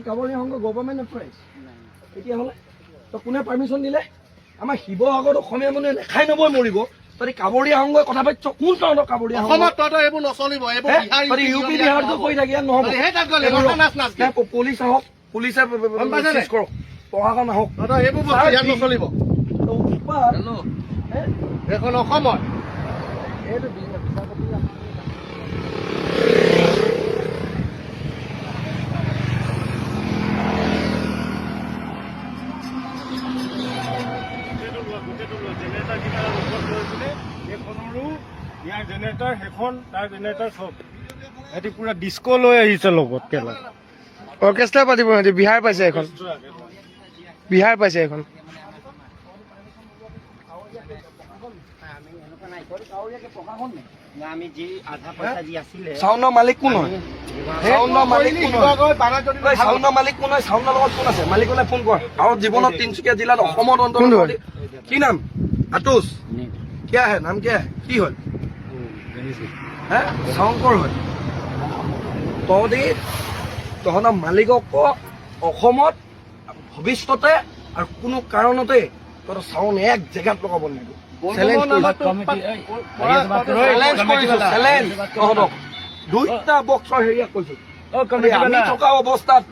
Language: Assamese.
কাবৰীয়া সংঘ গভৰ্ণমেণ্ট এপ্ৰাইজ তেতিয়াহ'লে তো কোনে পাৰ্মিশ্যন দিলে? আমাৰ শিৱসাগৰত অসমীয়া মানুহে নেখাই নবৈ মৰিব, তহঁতি কাবৰীয়া সংঘই কথা পাতিছ? কোন তহঁতৰ কাবৰীয়া সংঘ? এইবোৰ নচলিব, ইউ পি বিহাৰটো কৰি থাকি নহ'ব। পুলিচ আহক, পুলিচে কৰক, প্ৰশাসন আহক, এইবোৰ ইয়াত নচলিব। এইখন অসমৰ ইয়াৰ জেনেৰেটাৰ সেইখন তাৰ জেনেৰেটাৰ চব সিহঁতি পুৰা ডিস্কো লৈ আহিছে লগত কেলা অৰ্কেষ্ট্ৰা পাতিব সিহঁতি। বিহাৰ পাইছে এখন, বিহাৰ পাইছে এখন। চাউণ্ডৰ মালিক কোন হয়? চাউণ্ডৰ মালিক কোন হয়? চাউণ্ডৰ মালিক কোন হয়? চাউণ্ডৰ লগত কোন আছে? মালিকলৈ ফোন কৰ। আৰু জীৱনত তিনিচুকীয়া জিলাত অসমত অন্তৰ্গত কি নাম? আতুষ क्या है? नाम क्या है? কি হয়? চাউণ্ডৰ হয়। তহঁতৰ মালিকক অসমত ভৱিষ্যতে আৰু কোনো কাৰণতে তহঁতৰ চাউণ্ড এক জেগাত লগাব নিদিব। তহঁতক 2টা বক্সৰ হেৰিয়াক কৈছো। আমি থকা অৱস্থাত